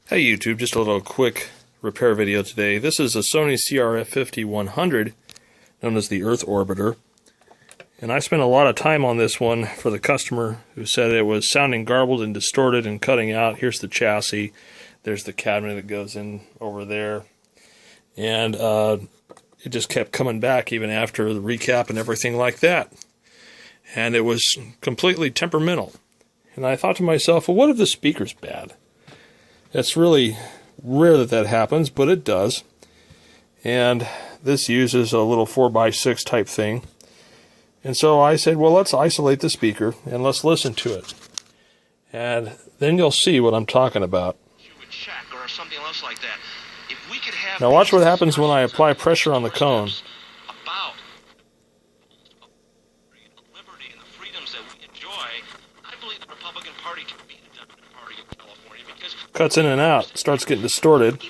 Hey YouTube, just a little quick repair video today. This is a Sony CRF-5100, known as the Earth Orbiter. And I spent a lot of time on this one for the customer who said it was sounding garbled and distorted and cutting out. Here's the chassis. There's the cabinet that goes in over there. And it just kept coming back even after the recap and everything like that. And it was completely temperamental. And I thought to myself, well, what if the speaker's bad? It's really rare that that happens, but it does. And this uses a little 4x6 type thing. And so I said, well, let's isolate the speaker and let's listen to it. And then you'll see what I'm talking about. Now watch what happens when I apply pressure on the cone. Cuts in and out, starts getting distorted.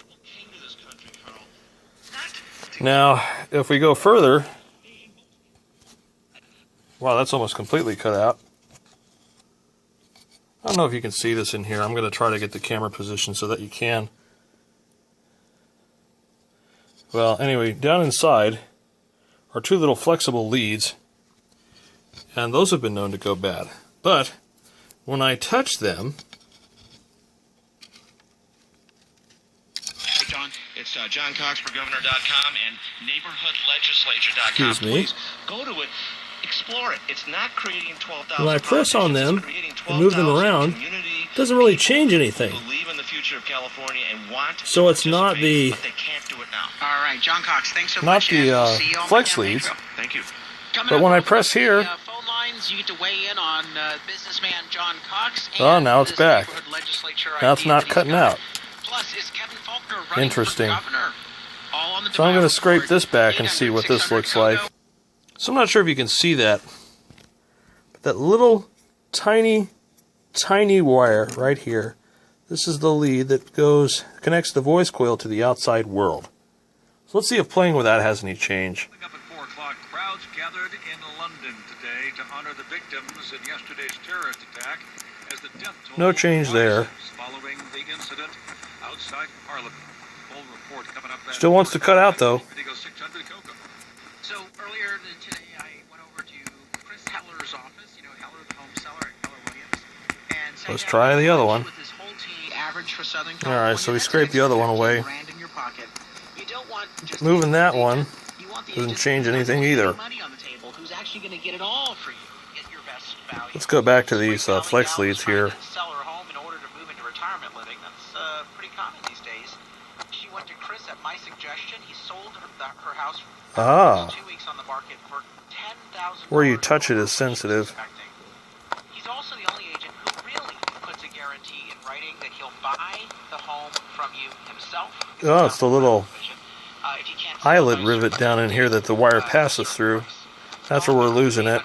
Now, if we go further, wow, that's almost completely cut out. I don't know if you can see this in here. I'm going to try to get the camera position so that you can. Well, anyway, down inside are two little flexible leads, and those have been known to go bad. But when I touch them, it's JohnCoxForGovernor.com and NeighborhoodLegislature.com. Excuse me. Please go to it, explore it. It's not creating 12,000. When I press on them and move them around, it doesn't really change anything. Believe in the future of California and want to so it's not the but they can't do it now. All right, John Cox, thanks so not much. the flex leads. Thank you. But when I press here, phone lines, you get to weigh in on businessman John Cox. Oh, now it's back. Now it's not cutting out. Plus, is Kevin Faulkner running Interesting. for governor? All on the So I'm going to scrape this back and see what this looks like. So I'm not sure if you can see that. But that little tiny wire right here. This is the lead that connects the voice coil to the outside world. So let's see if playing with that has any change. Up at 4 o'clock, crowds gathered in London today to honor the victims in yesterday's terrorist attack as the death toll No change there. Following the incident outside Parliament. Full report coming up. Still wants to cut out though. So earlier today, I went over to Chris Heller's office. You know, Heller, the home seller at Keller Williams, and Let's try the other one. with his whole team, average for Southern All right, so we scraped the other one away. in your pocket. You don't want just Moving that one you want the doesn't agent change who's anything putting either. money on the table, who's actually going to get it all for you. Get your best value. Let's go back to these flex leads here. Sell her home in order to move into retirement living. That's pretty common these days. She went to Chris at my suggestion. He sold her house for 2 weeks on the market for $10,000. Where you touch it is sensitive. He's also the only agent who really puts a guarantee in writing that he'll buy the home from you himself. Oh, it's the little If you can't eyelet rivet down in here that the wire passes through. That's where we're losing it.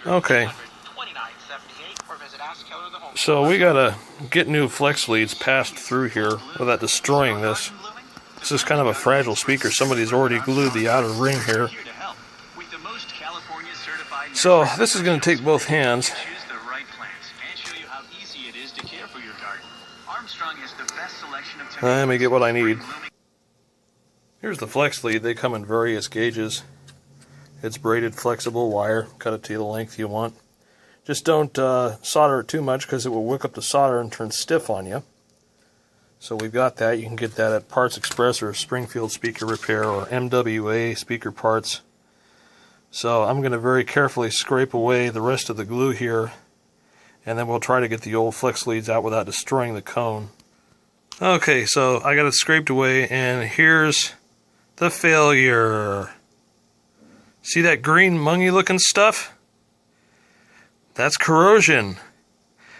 Okay. So we gotta get new flex leads passed through here without destroying this. This is kind of a fragile speaker. Somebody's already glued the outer ring here. So this is going to take both hands. Let me get what I need. Here's the flex lead. They come in various gauges. It's braided flexible wire. Cut it to the length you want. Just don't solder it too much because it will wick up the solder and turn stiff on you. So we've got that. You can get that at Parts Express or Springfield Speaker Repair or MWA Speaker Parts. So I'm going to very carefully scrape away the rest of the glue here, and then we'll try to get the old flex leads out without destroying the cone. Okay, so I got it scraped away, and here's the failure. See that green mungy looking stuff? That's corrosion.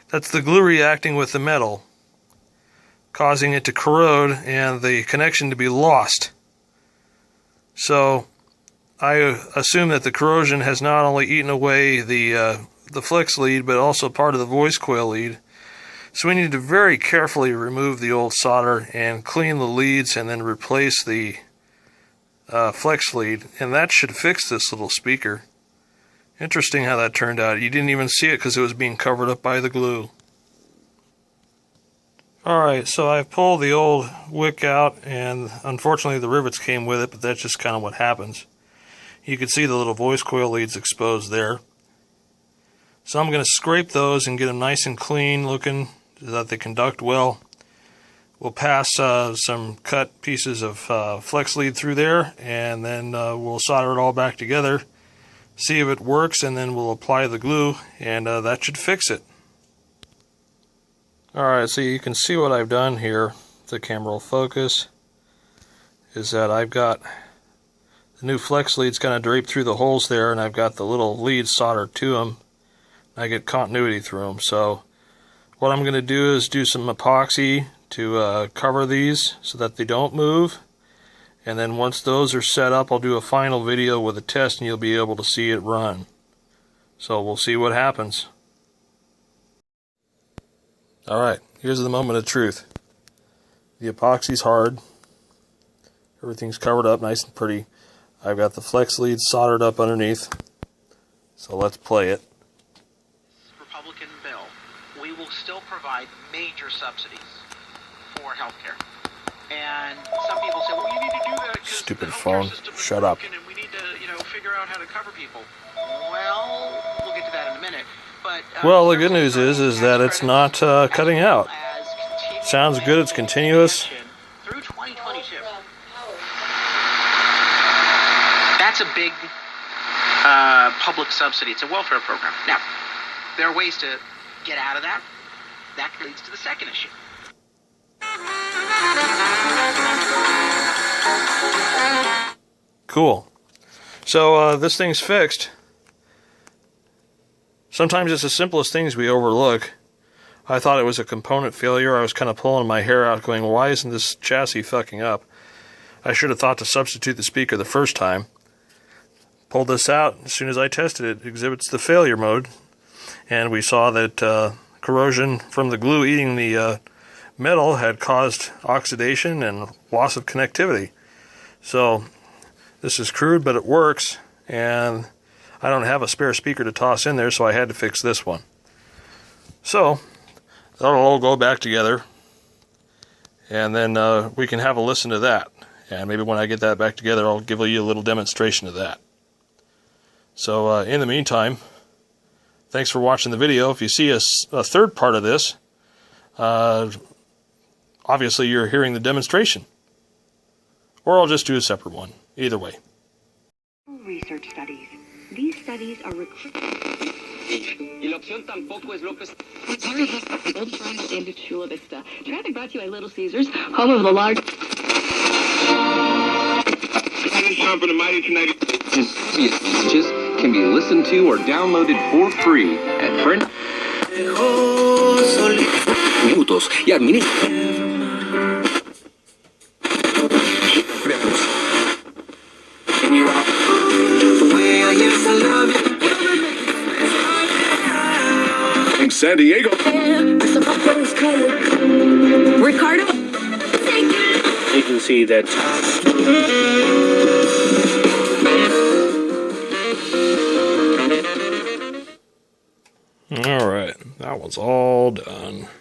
That's the glue reacting with the metal, causing it to corrode and the connection to be lost. So I assume that the corrosion has not only eaten away the flex lead, but also part of the voice coil lead. So we need to very carefully remove the old solder and clean the leads and then replace the flex lead, and that should fix this little speaker. Interesting how that turned out. You didn't even see it because it was being covered up by the glue. Alright, so I pulled the old wick out, and unfortunately the rivets came with it, but that's just kind of what happens. You can see the little voice coil leads exposed there. So I'm going to scrape those and get them nice and clean looking so that they conduct well. We'll pass some cut pieces of flex lead through there, and then we'll solder it all back together, see if it works, and then we'll apply the glue, and that should fix it. Alright, so you can see what I've done here, the camera will focus, is that I've got the new flex leads kind of draped through the holes there, and I've got the little leads soldered to them. I get continuity through them. So what I'm going to do is do some epoxy to cover these so that they don't move, and then once those are set up, I'll do a final video with a test and you'll be able to see it run. So we'll see what happens. Alright, here's the moment of truth. The epoxy's hard. Everything's covered up nice and pretty. I've got the flex leads soldered up underneath. So let's play it. Republican bill, we will still provide major subsidies for healthcare. And some people say, well, you need to do that because Stupid the phone. healthcare system is Shut up. broken and we need to, figure out how to cover people. Well, we'll get to that in a minute. But, well, the good news is that it's not cutting out. Sounds good, it's continuous. Through 2022. That's a big public subsidy. It's a welfare program. Now, there are ways to get out of that. That leads to the second issue. Cool. So this thing's fixed. Sometimes it's the simplest things we overlook. I thought it was a component failure. I was kind of pulling my hair out going, why isn't this chassis fucking up? I should have thought to substitute the speaker the first time. Pulled this out. As soon as I tested it, it exhibits the failure mode. And we saw that corrosion from the glue eating the metal had caused oxidation and loss of connectivity. So this is crude, but it works. And I don't have a spare speaker to toss in there, so I had to fix this one. So that'll all go back together, and then we can have a listen to that. And maybe when I get that back together, I'll give you a little demonstration of that. So in the meantime, thanks for watching the video. If you see a third part of this, obviously you're hearing the demonstration. Or I'll just do a separate one. Either way. Research studies. These studies are Traffic brought to you by Little Caesars, home of the large. Time for the mighty tonight. Messages can be listened to or downloaded for free at print. Minutos y San Diego. Ricardo. You can see that. All right, that was all done.